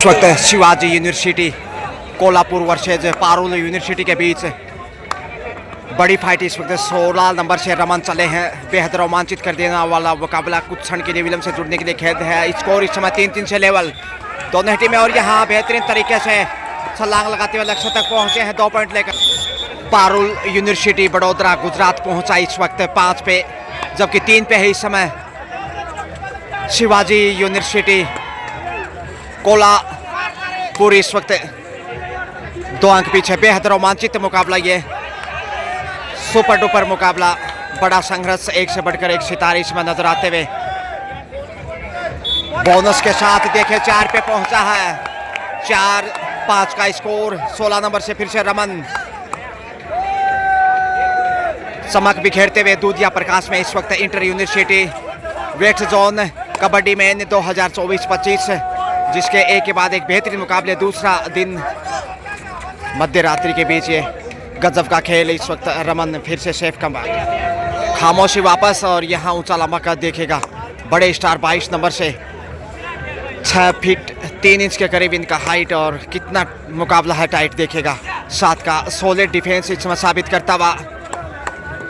इस वक्त Shivaji university Kolhapur versus Parul university के बीच बड़ी फाइट इस वक्त 16 नंबर से रमन चले हैं। बेहद रोमांचित कर देने वाला मुकाबला कुछ क्षण के लिए विलम्ब से जुड़ने के लिए खेद है। स्कोर इस समय 3-3 से लेवल दोनों टीमें और यहाँ बेहतरीन तरीके से छलांग लगाते हुए लक्ष्य तक पहुंचे हैं 2 पॉइंट लेकर। पारुल यूनिवर्सिटी बड़ौदा गुजरात पहुंचा इस वक्त 5 पे, जबकि 3 पे है इस समय शिवाजी यूनिवर्सिटी कोल्हापुर। इस वक्त 2 अंक पीछे। बेहद रोमांचित मुकाबला ये, सुपर डुपर मुकाबला, बड़ा संघर्ष, एक से बढ़कर एक सितारे इसमें नजर आते हुए। बोनस के साथ देखे 4 पे पहुंचा है, 4-5 का स्कोर। 16 नंबर से फिर से रमन चमक बिखेरते हुए दूधिया प्रकाश में इस वक्त inter university west zone kabaddi में 2024-25, जिसके एक के बाद एक बेहतरीन मुकाबले। दूसरा दिन मध्य रात्रि के बीच ये गजब का खेल। इस वक्त रमन फिर से सेफ कम खामोशी वापस, और यहाँ ऊंचा लंबा कर देखेगा बड़े स्टार 22 नंबर से 6 फीट 3 इंच के करीब इनका हाइट, और कितना मुकाबला है टाइट देखेगा। 7 का सॉलिड डिफेंस इसमें साबित करता हुआ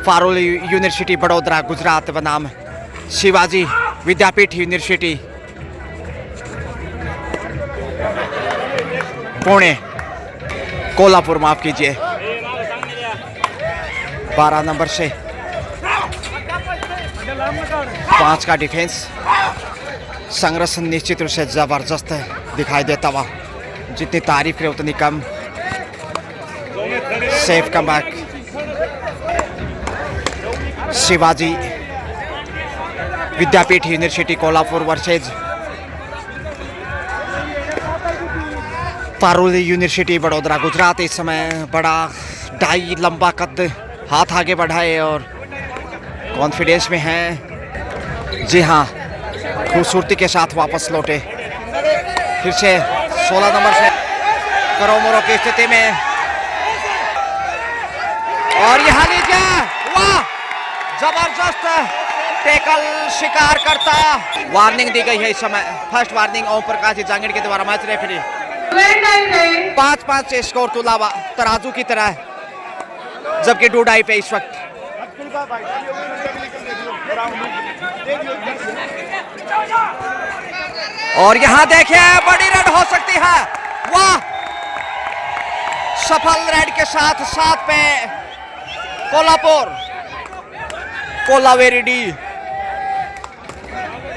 पारुल यूनिवर्सिटी बड़ौदा गुजरात बनाम शिवाजी विद्यापीठ यूनिवर्सिटी पुणे कोल्हापुर, माफ कीजिए। 12 नंबर से 5 का डिफेंस। संघर्ष निश्चित रूप से जबरदस्त दिखाई देता हुआ, जितनी तारीफ करे उतनी कम। Safe comeback Shivaji Vidyapeeth university Kolhapur versus Parul university Baroda Gujarat. इस समय बड़ा ढाई लंबा कद, हाथ आगे बढ़ाए और कॉन्फिडेंस में हैं। जी हाँ, खूबसूरती के साथ वापस लौटे। फिर से 16 नंबर से करोमोरो की स्थिति में, और यहाँ लीजिए, वाह, जबरदस्त टैकल शिकार करता। वार्निंग दी गई है इस समय, फर्स्ट वार्निंग ओम प्रकाश जांगीड़ के द्वारा। मैच रेफरी 5-5 से स्कोर तुला हुआ तराजू की तरह, जबकि डूडाई पे इस वक्त। और यहां देखिए बड़ी रेड हो सकती है, वाह, सफल रेड के साथ 7 पे कोल्हापुर कोलावेरिडी।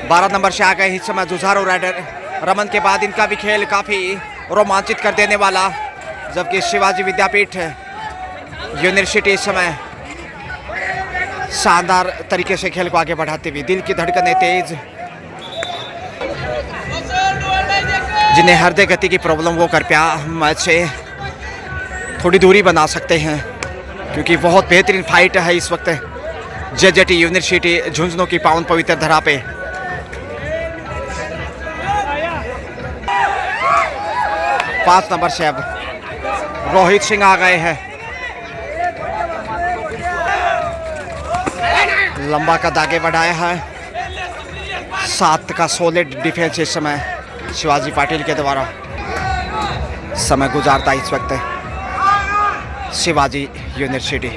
12 नंबर से आ गए इस समय जुझारू राइडर। रमन के बाद इनका भी खेल काफी रोमांचित कर देने वाला, जबकि शिवाजी विद्यापीठ यूनिवर्सिटी इस समय शानदार तरीके से खेल को आगे बढ़ाते हुए। दिल की धड़कनें तेज, जिन्हें हृदय गति की प्रॉब्लम वो कृपया मैच से थोड़ी दूरी बना सकते हैं, क्योंकि बहुत बेहतरीन फाइट है इस वक्त जेजेटी यूनिवर्सिटी झुंझुनू की पावन पवित्र धरा पे। पांच नंबर से अब रोहित सिंह आ गए हैं। लंबा कद आगे बढ़ाया है। 7 का सॉलिड डिफेंस इस समय शिवाजी पाटिल के द्वारा समय गुजारता इस वक्त शिवाजी यूनिवर्सिटी।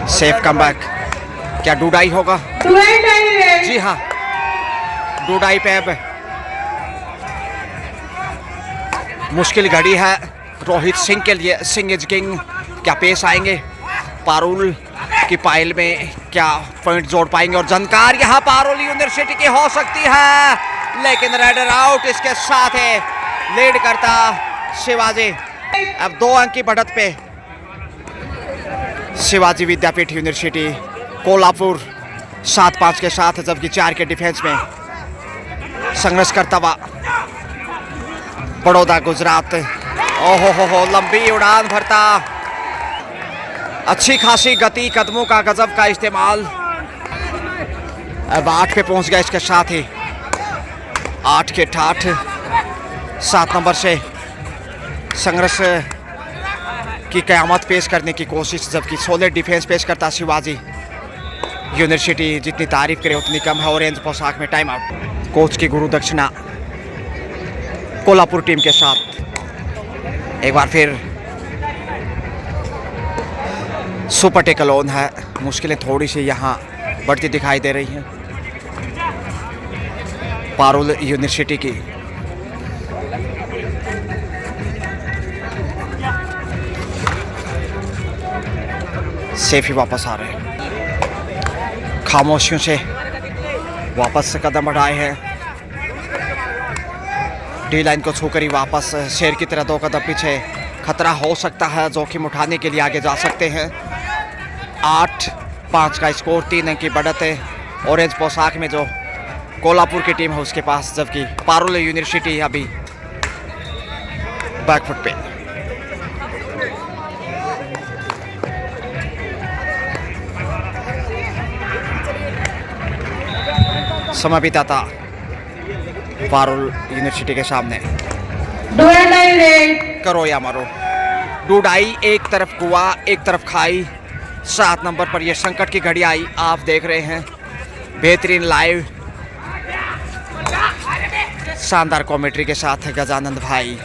सेफ कमबैक, क्या डूडाई होगा? जी हाँ, डूडाई पे अब मुश्किल घड़ी है रोहित सिंह के लिए। सिंह इज किंग, क्या पेश आएंगे? पारुल की पाइल में क्या पॉइंट जोड़ पाएंगे? और जानकार यहाँ पारुल यूनिवर्सिटी की हो सकती है, लेकिन राइडर आउट। इसके साथ है लीड करता शिवाजी। अब 2 अंक की बढ़त पे शिवाजी विद्यापीठ यूनिवर्सिटी कोल्हापुर 7-5 के साथ, जबकि 4 के डिफेंस में संघर्ष करता हुआ बड़ौदा गुजरात। ओहो हो, लंबी उड़ान भरता, अच्छी खासी गति, कदमों का गजब का इस्तेमाल। अब 8 पे पहुंच गया। इसके साथ ही 8 के ठाठ 7 नंबर से संघर्ष की कयामत पेश करने की कोशिश, जबकि सॉलिड डिफेंस पेश करता शिवाजी यूनिवर्सिटी। जितनी तारीफ करे उतनी कम है। ऑरेंज पोशाक में टाइम आउट। कोच की गुरु दक्षिणा कोल्हापुर टीम के साथ। एक बार फिर सुपर टेकल ऑन है। मुश्किलें थोड़ी सी यहाँ बढ़ती दिखाई दे रही हैं पारुल यूनिवर्सिटी की। सेफी वापस आ रहे हैं, खामोशियों से वापस से कदम बढ़ाए हैं। डी लाइन को छूकर ही वापस शेर की तरह 2 कदम पीछे। खतरा हो सकता है, जोखिम उठाने के लिए आगे जा सकते हैं। 8-5 का स्कोर, 3 अंक की बढ़त है ऑरेंज पोशाक में जो कोल्हापुर की टीम है उसके पास, जबकि पारुल यूनिवर्सिटी अभी बैकफुट पे। समय बिताता पारुल यूनिवर्सिटी के सामने। करो या मरो, डूडाई, एक तरफ कुआ एक तरफ खाई। 7 नंबर पर यह संकट की घड़ी आई। आप देख रहे हैं बेहतरीन लाइव शानदार कॉमेंट्री के साथ गजानंद भाई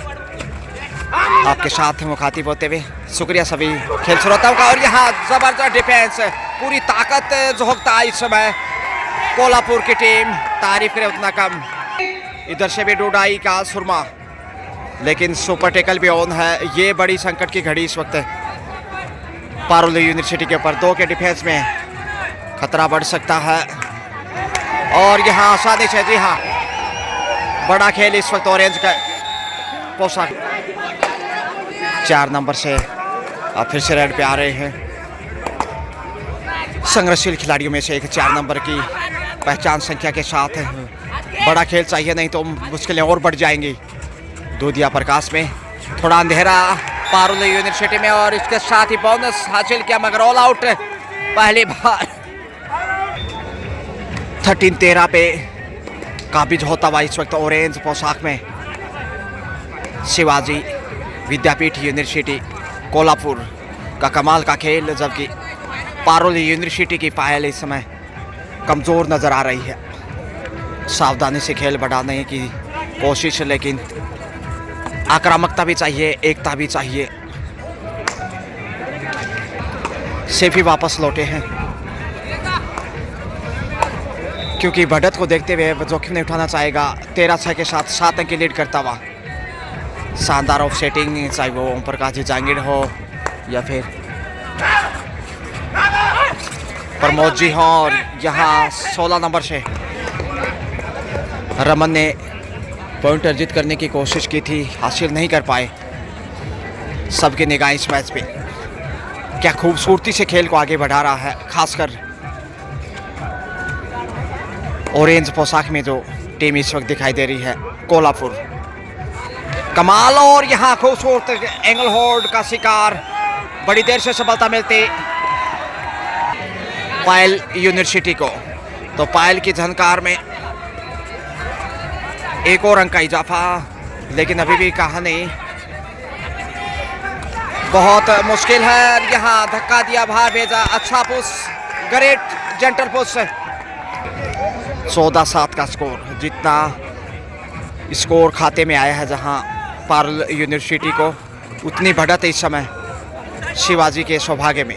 आपके साथ मुखातिब होते हुए। शुक्रिया सभी खेल श्रोताओं का। और यहाँ जबरदस्त डिफेंस, पूरी ताकत झोंकता है इस समय कोल्हापुर की टीम। तारीफ करे उतना कम। इधर से भी डूडाई का सुरमा, लेकिन सुपर टेकल भी ऑन है। ये बड़ी संकट की घड़ी इस वक्त पारुल यूनिवर्सिटी के ऊपर। 2 के डिफेंस में खतरा बढ़ सकता है। और यहाँ आसानी से, जी हाँ, बड़ा खेल इस वक्त ऑरेंज का पोशाक। 4 नंबर से अब फिर से रेड पे आ रहे हैं। संघर्षशील खिलाड़ियों में से एक 4 नंबर की पहचान संख्या के साथ है। बड़ा खेल चाहिए, नहीं तो मुश्किलें और बढ़ जाएंगी। दूधिया प्रकाश में थोड़ा अंधेरा पारुल यूनिवर्सिटी में, और इसके साथ ही बोनस हासिल किया, मगर ऑल आउट पहली बार। 13-13 पे काबिज होता हुआ इस वक्त ऑरेंज पोशाक में शिवाजी विद्यापीठ यूनिवर्सिटी कोल्हापुर का कमाल का खेल, जबकि पारुल यूनिवर्सिटी की पायल इस समय कमज़ोर नज़र आ रही है। सावधानी से खेल बढ़ाने की कोशिश, लेकिन आक्रामकता भी चाहिए, एकता भी चाहिए। सेफी वापस लौटे हैं क्योंकि बढ़त को देखते हुए जोखिम नहीं उठाना चाहेगा। 13-6 के साथ 7 अंक की लीड करता हुआ शानदार ऑफ सेटिंग, चाहे वो ओम प्रकाश जी जांगीर हो या फिर प्रमोद जी हों। और यहाँ 16 नंबर से रमन ने पॉइंट अर्जित करने की कोशिश की थी, हासिल नहीं कर पाए। सबकी निगाह इस मैच पे। क्या खूबसूरती से खेल को आगे बढ़ा रहा है, खासकर ऑरेंज पोशाक में जो टीम इस वक्त दिखाई दे रही है कोल्हापुर। कमाल, और यहाँ खूबसूरत एंगल होल्ड का शिकार, बड़ी देर से सफलता मिलती पायल यूनिवर्सिटी को। तो पायल की झनकार में एक और अंक का इजाफा, लेकिन अभी भी कहा नहीं, बहुत मुश्किल है। यहाँ धक्का दिया, बाहर भेजा, अच्छा पुश, ग्रेट जेंटल पुश। 14-7 का स्कोर, जितना स्कोर खाते में आया है जहाँ पारुल यूनिवर्सिटी को, उतनी बढ़त है इस समय शिवाजी के सौभाग्य में।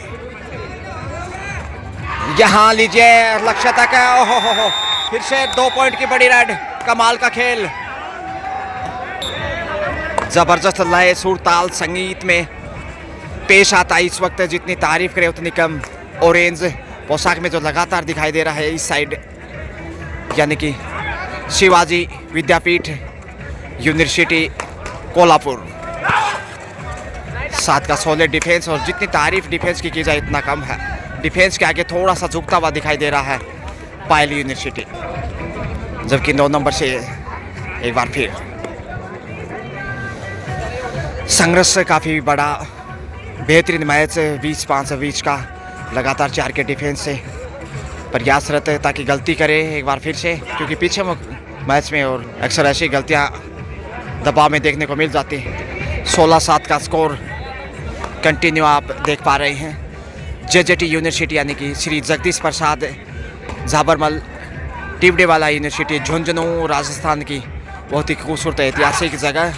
यहाँ लीजिए लक्ष्य तक है। ओहो हो, फिर से 2 पॉइंट की बड़ी रेड। कमाल का खेल, जबरदस्त लय सुर ताल संगीत में पेश आता है इस वक्त। जितनी तारीफ करे उतनी कम। ऑरेंज पोशाक में जो लगातार दिखाई दे रहा है इस साइड, यानी कि शिवाजी विद्यापीठ यूनिवर्सिटी कोल्हापुर। 7 का सॉलिड डिफेंस, और जितनी तारीफ डिफेंस की जाए इतना कम है। डिफेंस के आगे थोड़ा सा झुकता हुआ दिखाई दे रहा है पायल यूनिवर्सिटी, जबकि 9 नंबर से एक बार फिर संघर्ष काफ़ी बड़ा बेहतरीन मैच 20-5 का लगातार 4 के डिफेंस से प्रयासरत है ताकि गलती करे एक बार फिर से, क्योंकि पीछे मैच में और अक्सर ऐसी गलतियां दबाव में देखने को मिल जाती हैं। 16-7 का स्कोर कंटिन्यू आप देख पा रहे हैं। जेजेटी यूनिवर्सिटी यानी कि श्री जगदीश प्रसाद झाबरमल टिबडेवाला यूनिवर्सिटी झुंझुनू राजस्थान की बहुत ही खूबसूरत ऐतिहासिक जगह।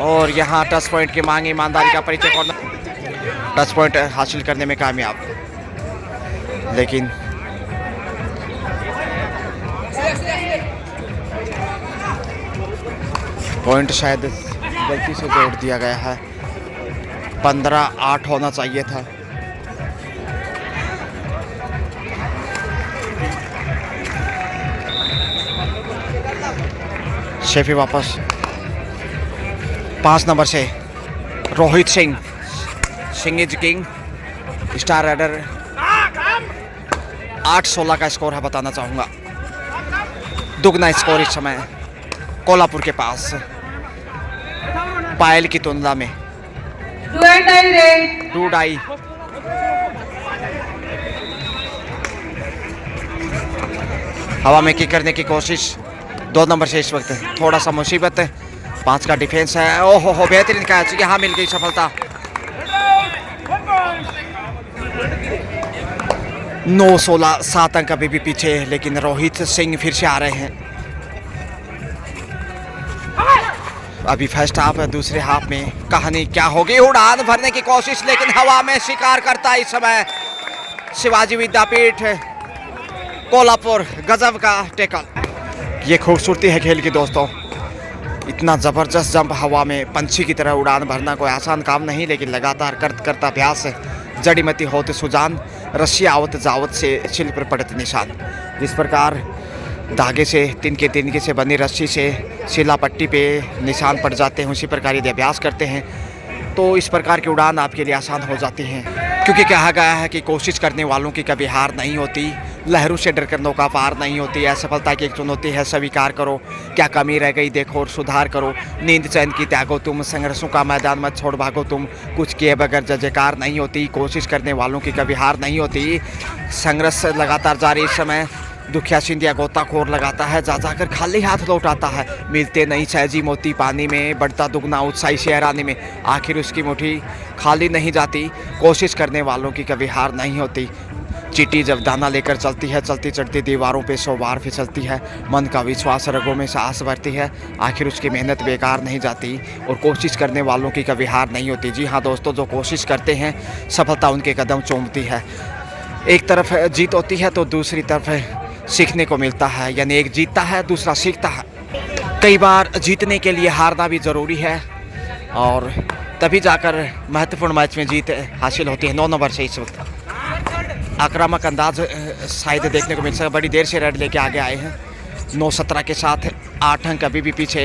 और यहाँ टच पॉइंट की मांग ईमानदारी का परिचय करना, टच पॉइंट हासिल करने में कामयाब, लेकिन पॉइंट शायद गलती से जोड़ दिया गया है। 15-8 होना चाहिए था। शेफी वापस 5 नंबर से Rohit Singh, Singh is king, star rider. 8-16 का स्कोर है बताना चाहूँगा। दुगना स्कोर इस समय कोल्हापुर के पास पायल की तुलना में। 2 डाई हवा में किक करने की कोशिश 2 नंबर से इस वक्त थोड़ा सा मुसीबत। 5 का डिफेंस है। ओहो हो, बेहतरीन कैच, यहाँ मिल गई सफलता। 9-16 7 अंक अभी भी पीछे, लेकिन रोहित सिंह फिर से आ रहे हैं। अभी फर्स्ट हाफ है, दूसरे हाफ में कहानी क्या होगी। उड़ान भरने की कोशिश, लेकिन हवा में शिकार करता इस समय शिवाजी विद्यापीठ कोल्हापुर। गजब का टैकल। ये खूबसूरती है खेल की दोस्तों। इतना ज़बरदस्त जंप हवा में पंछी की तरह उड़ान भरना कोई आसान काम नहीं, लेकिन लगातार करता अभ्यास जड़ीमती होते सुजान, रस्सी आवत जावत से शिल पर पड़ते निशान। जिस प्रकार धागे से तिनके से बनी रस्सी से शिला पट्टी पे निशान पड़ जाते हैं, उसी प्रकार यदि अभ्यास करते हैं तो इस प्रकार की उड़ान आपके लिए आसान हो जाती है। क्योंकि कहा गया है कि कोशिश करने वालों की कभी हार नहीं होती, लहरों से डरकर नौका पार नहीं होती। असफलता की एक चुनौती है, स्वीकार करो। क्या कमी रह गई देखो और सुधार करो। नींद चैन की त्यागो तुम, संघर्षों का मैदान मत छोड़ भागो तुम। कुछ किए बगैर जयकार नहीं होती। कोशिश करने वालों की कभी हार नहीं होती। संघर्ष लगातार जारी। इस समय दुखिया सिंधिया गोताखोर लगाता है, जा जाकर खाली हाथ लौटाता है। मिलते नहीं सहजी मोती पानी में, बढ़ता दुगना उत्साही शहरानी में। आखिर उसकी मुट्ठी खाली नहीं जाती। कोशिश करने वालों की कभी हार नहीं होती। चींटी जब दाना लेकर चलती है, चलती चढ़ती दीवारों पे 100 बार फिसलती है। मन का विश्वास रगों में साहस भरती है। आखिर उसकी मेहनत बेकार नहीं जाती। और कोशिश करने वालों की कभी हार नहीं होती। जी हाँ दोस्तों, जो कोशिश करते हैं सफलता उनके कदम चूमती है। एक तरफ जीत होती है तो दूसरी तरफ सीखने को मिलता है, यानी एक जीतता है दूसरा सीखता है। कई बार जीतने के लिए हारना भी ज़रूरी है, और तभी जाकर महत्वपूर्ण मैच में जीत हासिल होती है। 9 नंबर से इस वक्त आक्रामक अंदाज शायद देखने को मिल सका। बड़ी देर से रेड लेके आगे आए हैं। 9-17 के साथ 8 अंक अभी भी पीछे,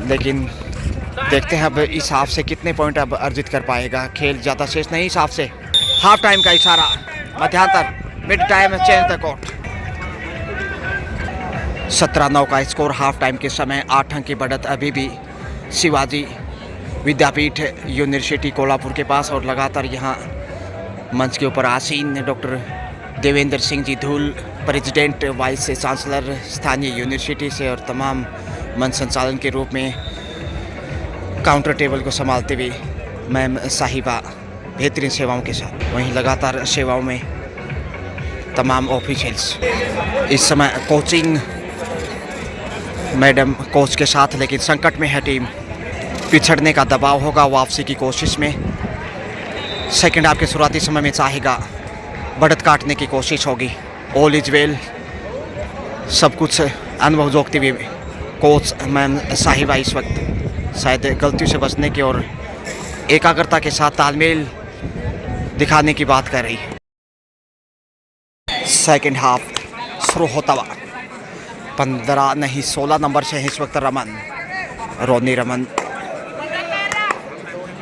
लेकिन देखते हैं अब इस हाफ से कितने पॉइंट अब अर्जित कर पाएगा। खेल ज़्यादा शेष नहीं इस हाफ से। हाफ टाइम का इशारा, मध्यांतर, mid time change the court. 17-9 का स्कोर हाफ टाइम के समय। 8 अंक की बढ़त अभी भी शिवाजी विद्यापीठ यूनिवर्सिटी कोल्हापुर के पास। और लगातार यहाँ मंच के ऊपर आसीन डॉक्टर देवेंद्र सिंह जी धूल, प्रेसिडेंट वाइस चांसलर स्थानीय यूनिवर्सिटी से, और तमाम मंच संचालन के रूप में काउंटर टेबल को संभालते हुए मैम साहिबा बेहतरीन सेवाओं के साथ। वहीं लगातार सेवाओं में तमाम ऑफिशियल्स। इस समय कोचिंग मैडम कोच के साथ, लेकिन संकट में है टीम। पिछड़ने का दबाव होगा वापसी की कोशिश में। सेकंड हाफ के शुरुआती समय में चाहेगा बढ़त काटने की कोशिश होगी। ऑल इज वेल, सब कुछ अनुभव जोगती हुई कोच मैम साहिबा इस वक्त शायद गलतियों से बचने की और एकाग्रता के साथ तालमेल दिखाने की बात कर रही है। सेकंड हाफ शुरू होता हुआ 15 नहीं 16 नंबर से है इस वक्त रमन, रोनी रमन।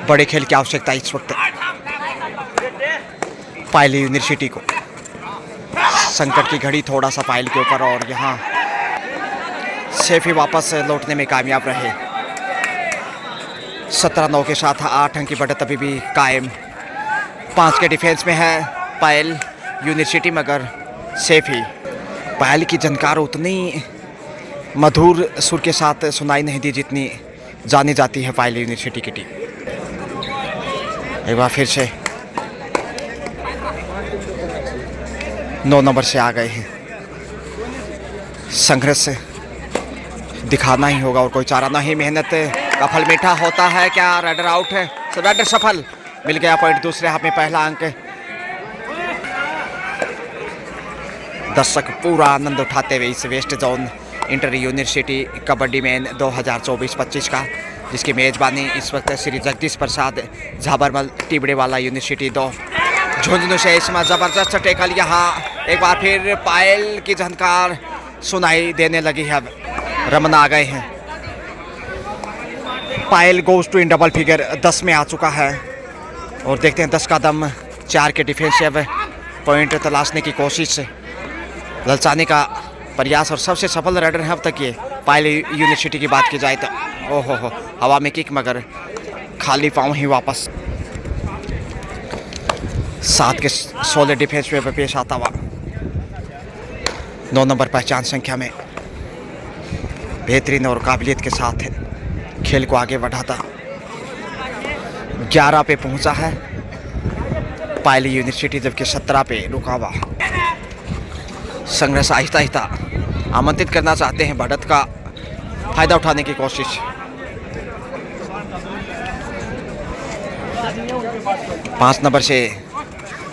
बड़े खेल की आवश्यकता इस वक्त पायल यूनिवर्सिटी को। संकट की घड़ी थोड़ा सा पायल के ऊपर, और यहाँ सेफी वापस लौटने में कामयाब रहे। 17-9 के साथ 8 अंक की बढ़त अभी भी कायम। 5 के डिफेंस में है पायल यूनिवर्सिटी, मगर सेफी। पायल की झनकार उतनी मधुर सुर के साथ सुनाई नहीं दी जितनी जानी जाती है पायल यूनिवर्सिटी की टीम। एक बार फिर से 9 नंबर से आ गए हैं संघर्ष दिखाना ही होगा और कोई चारा नहीं। मेहनत का फल मीठा होता है। क्या राइडर आउट है? राइडर सफल, मिल गया पॉइंट दूसरे हाफ में पहला अंक। दर्शक पूरा आनंद उठाते हुए इस west zone inter university kabaddi man 2024-25 का, जिसकी मेजबानी इस वक्त श्री जगदीश प्रसाद झाबरमल टिबड़ेवाला यूनिवर्सिटी 2 झुंझुनू से इसमें जबरदस्त टेकल। यहाँ एक बार फिर पायल की झनकार सुनाई देने लगी है। रमन आ गए हैं। Payal goes to in double figure 10 में आ चुका है और देखते हैं 10 का दम 4 के डिफेंसिव पॉइंट तलाशने की कोशिश, ललचाने का प्रयास और सबसे सफल राइडर है अब तक ये पायल यूनिवर्सिटी की बात की जाए तो। ओहो हो, हवा में किक मगर खाली पाँव ही वापस। 7 के 16 डिफेंस में पेश आता हुआ 9 नंबर पहचान संख्या में बेहतरीन और काबिलियत के साथ खेल को आगे बढ़ाता 11 पे पहुंचा है पायल यूनिवर्सिटी, जबकि 17 पे रुका हुआ। संघर्ष आहिस्ता आहिस्ता आमंत्रित करना चाहते हैं, बढ़त का फायदा उठाने की कोशिश। 5 नंबर से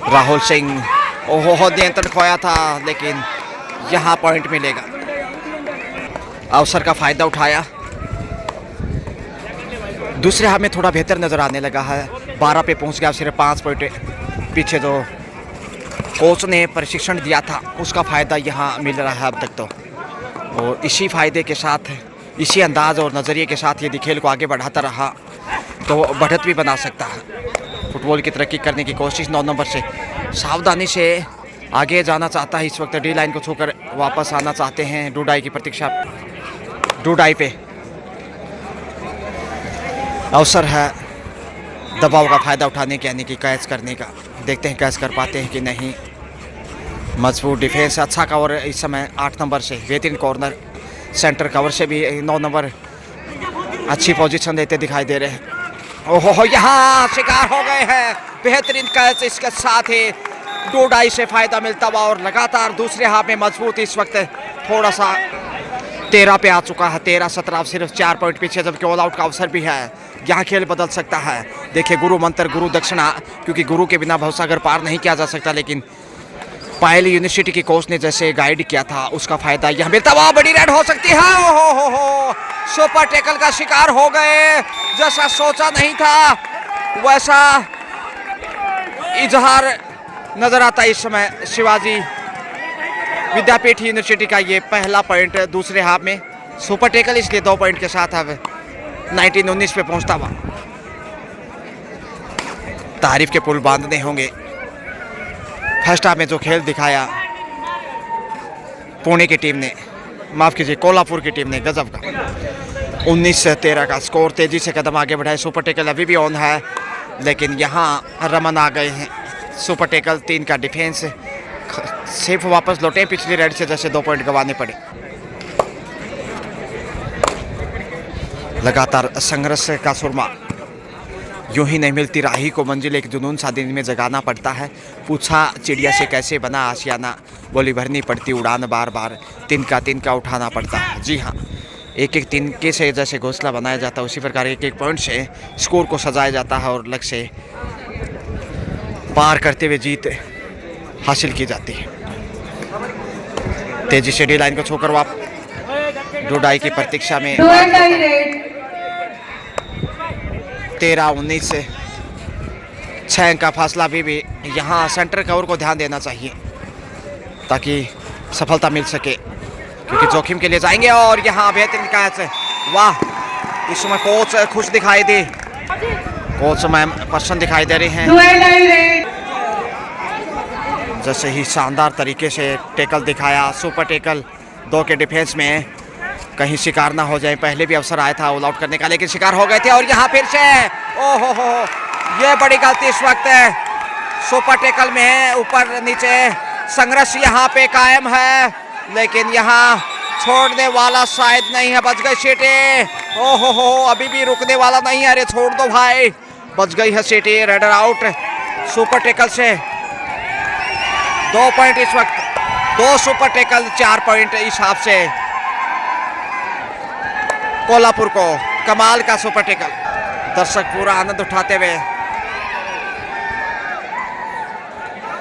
राहुल सिंह, ओहो नियंत्रण खोया था, लेकिन यहाँ पॉइंट मिलेगा। अवसर का फायदा उठाया। दूसरे हाफ में थोड़ा बेहतर नजर आने लगा है। 12 पे पहुंच गया, सिर्फ 5 पॉइंट पीछे। जो कोच ने प्रशिक्षण दिया था उसका फायदा यहाँ मिल रहा है अब तक तो, और इसी फायदे के साथ, इसी अंदाज और नज़रिए के साथ यदि खेल को आगे बढ़ाता रहा तो बढ़त भी बना सकता है। फुटबॉल की तरक्की करने की कोशिश 9 नंबर से सावधानी से आगे जाना चाहता है। इस वक्त डी लाइन को छूकर वापस आना चाहते हैं। डूडाई की प्रतीक्षा, डूडाई पे अवसर है दबाव का फायदा उठाने के, यानी कि कैच करने का। देखते हैं कैच कर पाते हैं कि नहीं। मजबूत डिफेंस, अच्छा कवर इस समय 8 नंबर से, बेहतरीन कॉर्नर सेंटर कवर से भी 9 नंबर अच्छी पोजीशन देते दिखाई दे रहे हैं। ओहो, यहाँ शिकार हो गए हैं। बेहतरीन कैच, इसके साथ ही डोडाई से फायदा मिलता हुआ और लगातार दूसरे हाफ में मजबूत इस वक्त थोड़ा सा 13 पे आ चुका है। 13-17 सिर्फ 4 पॉइंट पीछे, जबकि ऑल आउट का अवसर भी है। यहाँ खेल बदल सकता है। देखिए गुरु मंत्र, गुरु दक्षिणा, क्योंकि गुरु के बिना भवसागर पार नहीं किया जा सकता, लेकिन पायल यूनिवर्सिटी की कोच ने जैसे गाइड किया था उसका फायदा यहाँ मिलता हुआ। बड़ी रेड हो सकती है। हो सुपर टैकल का शिकार हो गए। जैसा सोचा नहीं था वैसा इजहार नजर आता इस समय शिवाजी विद्यापीठ यूनिवर्सिटी का। ये पहला पॉइंट दूसरे हाफ में सुपर टैकल, इसलिए 2 पॉइंट के साथ अब 19-19 पे पहुंचता हुआ। तारीफ के पुल बांधने होंगे। फर्स्ट हाफ में जो खेल दिखाया पुणे की टीम ने, माफ कीजिए कोल्हापुर की टीम ने, गजब का 19-13 का स्कोर। तेजी से कदम आगे बढ़ाए। सुपर टैकल अभी भी ऑन है, लेकिन यहाँ रमन आ गए हैं। सुपर टैकल 3 का डिफेंस, सिर्फ वापस लौटे पिछली रेड से, जैसे 2 पॉइंट गंवाने पड़े। लगातार संघर्ष का सुरमा, यूं ही नहीं मिलती राही को मंजिल, एक जुनून सा दिन में जगाना पड़ता है। पूछा चिड़िया से कैसे बना आशियाना, बोली भरनी पड़ती उड़ान बार बार, तिनका उठाना पड़ता है। जी हाँ, एक एक तिनके से जैसे घोंसला बनाया जाता है, उसी प्रकार एक एक पॉइंट से स्कोर को सजाया जाता है और लक्ष्य से पार करते हुए जीत हासिल की जाती है। तेजी से डी लाइन को छोकर वाप डोडाई की प्रतीक्षा में 13-19 से 6 अंक का फासला भी यहाँ सेंटर कवर को ध्यान देना चाहिए ताकि सफलता मिल सके, क्योंकि जोखिम के लिए जाएंगे। और यहाँ बेहतरीन कैच, वाह! इस समय कोच खुश दिखाई दे, कोच मैम प्रसन्न दिखाई दे रहे हैं। जैसे ही शानदार तरीके से टैकल दिखाया, सुपर टैकल 2 के डिफेंस में, कहीं शिकार ना हो जाए। पहले भी अवसर आया था ऑल आउट करने का, लेकिन शिकार हो गए थे। और यहाँ फिर से ओहो हो, ये बड़ी गलती इस वक्त सुपर टैकल में है। ऊपर नीचे संघर्ष यहाँ पे कायम है, लेकिन यहाँ छोड़ने वाला शायद नहीं है। बच गई सीटें। ओहो हो, अभी भी रुकने वाला नहीं है। अरे छोड़ दो भाई, बच गई है सीटें। रेडर आउट सुपर टैकल से। 2 पॉइंट इस वक्त 2 सुपर टैकल, 4 पॉइंट इस हिसाब से कोल्हापुर को। कमाल का सुपर टैकल, दर्शक पूरा आनंद उठाते हुए।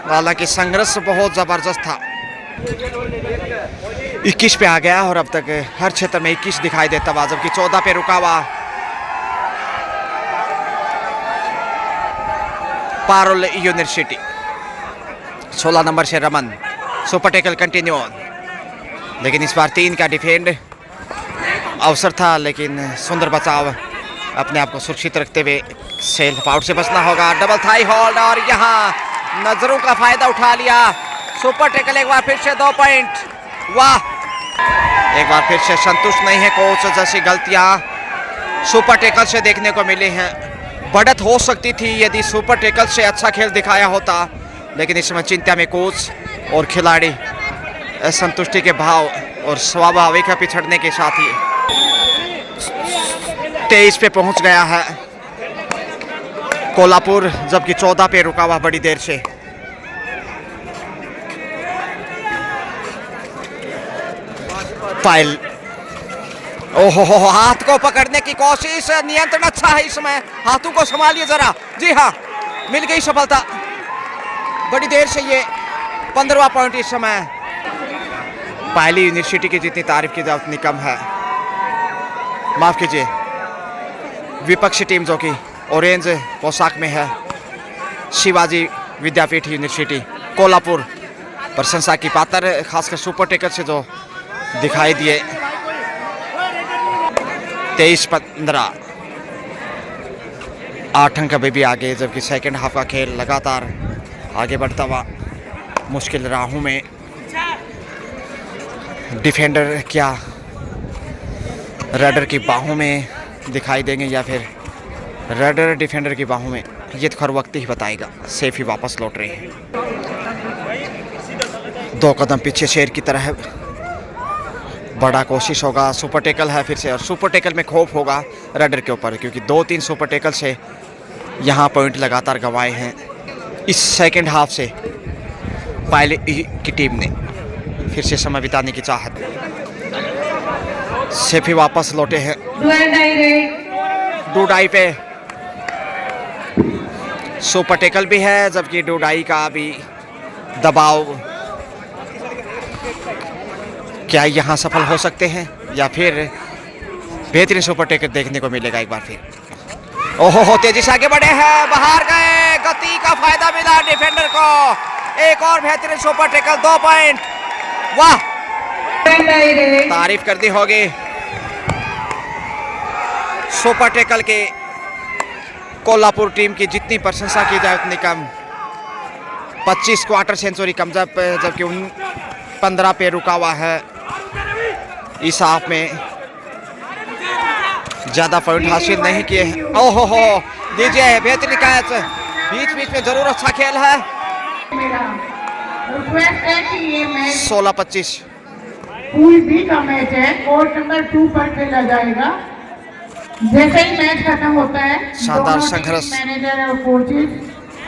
हालांकि संघर्ष बहुत जबरदस्त था। 21 पे आ गया और अब तक हर क्षेत्र में 21 दिखाई देता हुआ, जबकि 14 पे रुका हुआ पारुल यूनिवर्सिटी। 16 नंबर से Raman, super tackle continue on, लेकिन इस बार 3 का डिफेंड अवसर था, लेकिन सुंदर बचाव, अपने आप को सुरक्षित रखते हुए सेल्फ आउट से बचना होगा। डबल थाई होल्ड और यहाँ नजरों का फायदा उठा लिया। सुपर टैकल एक बार फिर से 2 पॉइंट। वाह, एक बार फिर से संतुष्ट नहीं है कोच, जैसी गलतियां सुपर टैकल से देखने को मिली हैं। बढ़त हो सकती थी यदि सुपर टैकल से अच्छा खेल दिखाया होता, लेकिन इस समय चिंता में कोच और खिलाड़ी असंतुष्टि के भाव और स्वाभाविक पिछड़ने के साथ ही 23 पे पहुंच गया है कोल्हापुर, जबकि 14 पे रुका हुआ बड़ी देर से। पायल, ओहो हो, हाथ को पकड़ने की कोशिश, नियंत्रण अच्छा है इस समय, हाथों को संभालिए जरा। जी हाँ, मिल गई सफलता बड़ी देर से। ये 15वां पॉइंट इस समय। पायली यूनिवर्सिटी की जितनी तारीफ की जाए उतनी कम है। माफ कीजिए, विपक्षी टीम जो कि ऑरेंज पोशाक में है, शिवाजी विद्यापीठ यूनिवर्सिटी कोल्हापुर, प्रशंसा की पात्र, खासकर सुपर टैकल से जो दिखाई दिए। 23-15, 8 अंक अभी भी आगे, जबकि सेकंड हाफ का खेल लगातार आगे बढ़ता हुआ। मुश्किल राहों में डिफेंडर क्या रेडर की बाहों में दिखाई देंगे या फिर रेडर डिफेंडर की बाहों में, ये तो खैर वक्त ही बताएगा। सेफ ही वापस लौट रहे हैं, 2 कदम पीछे शेर की तरह। बड़ा कोशिश होगा, सुपर टैकल है फिर से, और सुपर टैकल में खौफ होगा रेडर के ऊपर, क्योंकि 2-3 सुपर टैकल से यहाँ पॉइंट लगातार गंवाए हैं इस सेकंड हाफ से पायले की टीम ने। फिर से समय बिताने की चाहत, सेफ ही वापस लौटे हैं। डूडाई पे सुपर टैकल भी है, जबकि डूडाई का भी दबाव, क्या यहाँ सफल हो सकते हैं या फिर बेहतरीन सुपर टैकल देखने को मिलेगा एक बार फिर। ओहो हो, तेजी से आगे बढ़े हैं, बाहर गए, गति का फायदा मिला डिफेंडर को। एक और बेहतरीन सुपर टैकल, 2 पॉइंट। वाह, तारीफ कर दी होगी सुपर टैकल के। कोल्हापुर टीम की जितनी प्रशंसा की जाए उतनी कम। 25 क्वार्टर सेंचुरी कम, जबकि 15 पे रुका हुआ है। इस हाफ में ज्यादा पॉइंट हासिल नहीं किए हैं। ओहो हो, दीजिए बेहतरीन कैच, बीच बीच में जरूर अच्छा खेल है। 16-25 पूल बी का मैच है, कोर्ट नंबर 2 पर खेला जाएगा। जैसे ही मैच खत्म होता है, शानदार संघर्ष, मैनेजर और कोचेस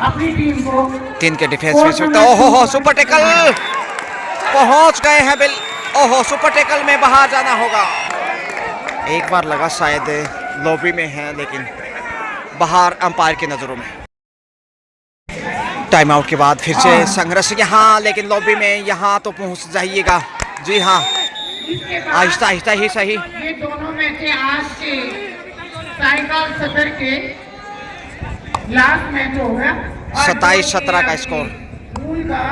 अपनी टीम को 3 के डिफेंस में छूटता। ओहो हो, सुपर टैकल पहुंच गए हैं बिल। ओहो, सुपर टैकल में बाहर जाना होगा। एक बार लगा शायद लॉबी में है, लेकिन बाहर अंपायर की नजरों में। टाइम आउट के बाद फिर से संघर्ष यहाँ, लेकिन लॉबी में यहाँ तो पहुंच जाइएगा। जी हाँ, आहिस्ता आहिस्ता ही सही। ये दोनों मैच आज के साइकिल सदर के लास्ट मैच होगा। 27-17 का स्कोर। पूल का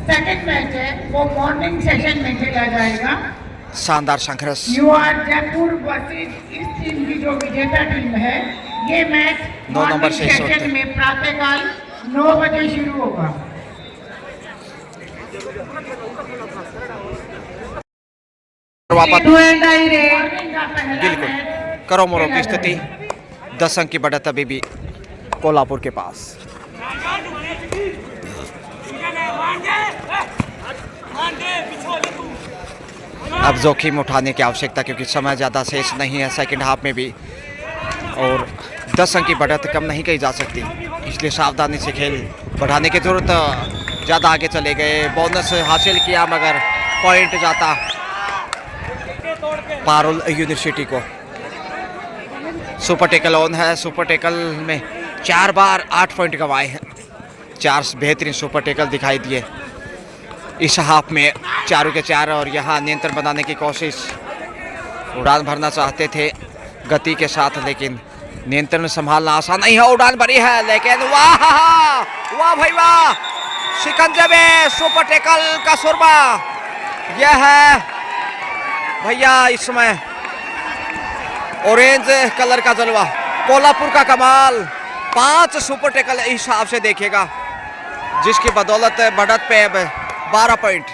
सेकंड मैच है, वो मॉर्निंग सेशन में खेला जाएगा। शानदार संघर्ष। यूआर जयपुर वर्सेस इस टीम की जो विजेता टीम है, ये मैच 9 नंबर से सेशन में प्रातःकाल 9 बजे शुरू होगा। बिल्कुल करो मोरो की स्थिति, 10 अंक की बढ़त अभी भी कोल्हापुर के पास। अब जोखिम उठाने की आवश्यकता, क्योंकि समय ज़्यादा शेष नहीं है सेकंड हाफ में भी, और 10 अंक की बढ़त कम नहीं कही जा सकती, इसलिए सावधानी से खेल बढ़ाने की जरूरत ज़्यादा आगे चले गए, बोनस हासिल किया मगर पॉइंट जाता पारुल यूनिवर्सिटी को। सुपर टेकल ऑन है, सुपर टेकल में 4 बार 8 पॉइंट गंवाए हैं, 4 बेहतरीन सुपर टेकल दिखाई दिए इस हाफ में, चारों के 4। और यहाँ नियंत्रण बनाने की कोशिश, उड़ान भरना चाहते थे गति के साथ, लेकिन नियंत्रण संभालना आसान नहीं है। उड़ान भरी है लेकिन वाह वाह भाई वाह, शिकंजे में सुपर टेकल का सुरमा। यह है भैया इसमें ऑरेंज कलर का जलवा, कोल्हापुर का कमाल। 5 सुपर टेकल इस हिसाब से देखेगा, जिसकी बदौलत बढ़त पे अब 12 पॉइंट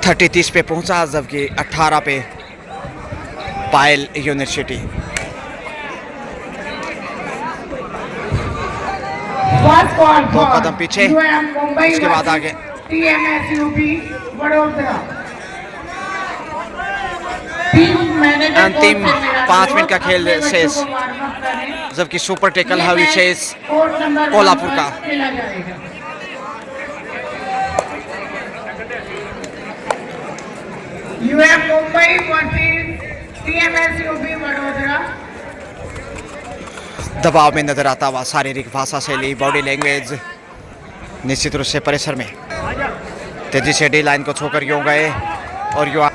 30-30 पे पहुंचा, जबकि 18 पे पायल यूनिवर्सिटी। दो कदम पीछे, उसके बाद आगे। अंतिम 5 मिनट का खेल शेष, जबकि सुपर टेकल है विशेष कोल्हापुर का। Mumbai versus TMS Vadodara. दबाव में नजर आता हुआ, शारीरिक भाषा शैली, बॉडी लैंग्वेज निश्चित रूप से परिसर में तेजी से डी लाइन को छोकर यूं गए और यूं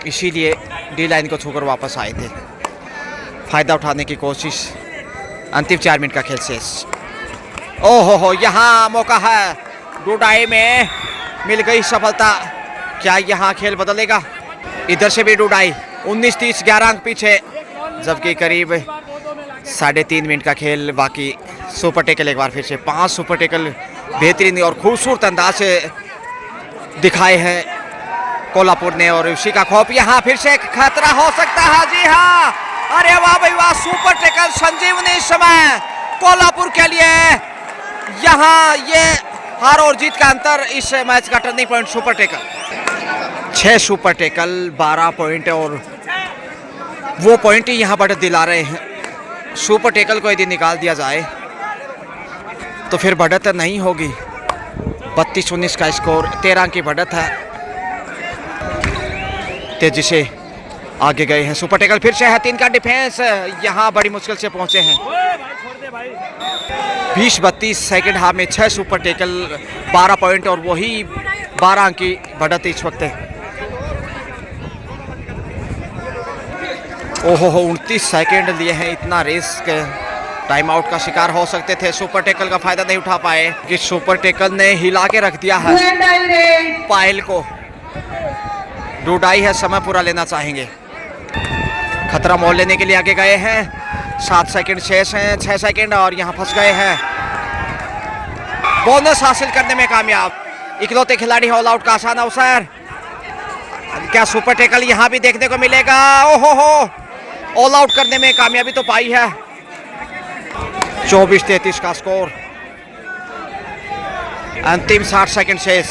इसीलिए डी लाइन को छोकर वापस आए थे, फायदा उठाने की कोशिश। अंतिम 4 मिनट का खेल शेष। ओहो हो, यहाँ मौका है, डुडाई में मिल गई सफलता। क्या यहाँ खेल बदलेगा? इधर से भी डुडाई, 19-30 11 अंक पीछे, जबकि करीब 3.5 मिनट का खेल बाकी। सुपर टेकल एक बार फिर से 5 सुपर टेकल बेहतरीन और खूबसूरत अंदाज से दिखाए हैं कोल्हापुर ने, और उसी का खौफ यहाँ फिर से खतरा हो सकता है। जी हाँ, अरे वाह भाई वाह, सुपर टेकल संजीवनी इस समय कोल्हापुर के लिए। यहाँ ये हार और जीत का अंतर, इस मैच का turning point super tackle. 6 super tackle 12 point, और वो पॉइंट ही यहाँ बढ़त दिला रहे हैं। सुपर टेकल को यदि निकाल दिया जाए तो फिर बढ़त नहीं होगी। 32-19 का स्कोर, 13 अंक की बढ़त है। तेजी से आगे गए हैं सुपर टेकल, फिर से है 3 का डिफेंस, यहाँ बड़ी मुश्किल से पहुंचे हैं। 20-32 सेकेंड हाफ में 6 सुपर टेकल 12 पॉइंट, और वही 12 अंक की बढ़त इस वक्त है। ओहो हो, 29 सेकेंड लिए हैं, इतना रिस्क, टाइम आउट का शिकार हो सकते थे। सुपर टेकल का फायदा नहीं उठा पाए कि सुपर टेकल ने हिला के रख दिया है पायल को। डुडाई है, समय पूरा लेना चाहेंगे, खतरा मोल लेने के लिए आगे गए हैं। 7 सेकेंड शेष हैं, 6 सेकेंड, और यहाँ फंस गए हैं। बोनस हासिल करने में कामयाब, इकलौते खिलाड़ी ऑल आउट का आसान अवसर। क्या सुपर टेकल यहाँ भी देखने को मिलेगा? ओहो हो, ऑल आउट करने में कामयाबी तो पाई है। 24-33 का स्कोर, अंतिम 60 सेकंड शेष।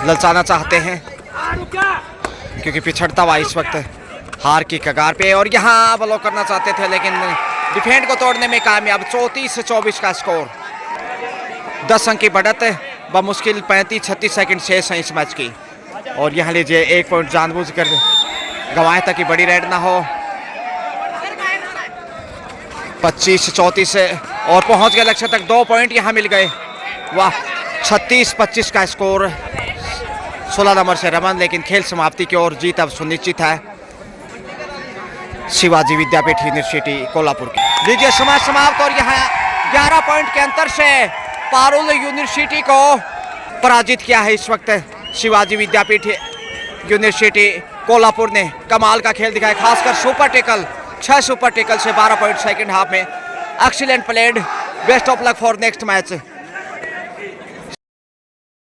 ललचाना चाहते हैं क्योंकि पिछड़ता हुआ इस वक्त हार की कगार पे, और यहाँ ब्लॉक करना चाहते थे लेकिन डिफेंड को तोड़ने में कामयाब। 34-24 का स्कोर, 10 अंक की बढ़त, बमुश्किल 35-36 सेकंड शेष हैं इस मैच की। और यहाँ लीजिए 1 पॉइंट जानबूझकर गंवाए ताकि बड़ी रेड ना हो। 25-34 और पहुंच गए लक्ष्य तक, 2 पॉइंट यहाँ मिल गए। वाह, 36-25 का स्कोर, 16 नंबर से रमन, लेकिन खेल समाप्ति की ओर जीत अब सुनिश्चित है शिवाजी विद्यापीठ यूनिवर्सिटी कोल्हापुर की। लीजिए समय समाप्त, और यहाँ 11 पॉइंट के अंतर से पारुल यूनिवर्सिटी को पराजित किया है इस वक्त शिवाजी विद्यापीठ यूनिवर्सिटी कोल्हापुर ने। कमाल का खेल दिखाया, खासकर सुपर टेकल, 6 सुपर टेकल से 12 पॉइंट सेकंड हाफ में। Excellent played, best of luck for next match.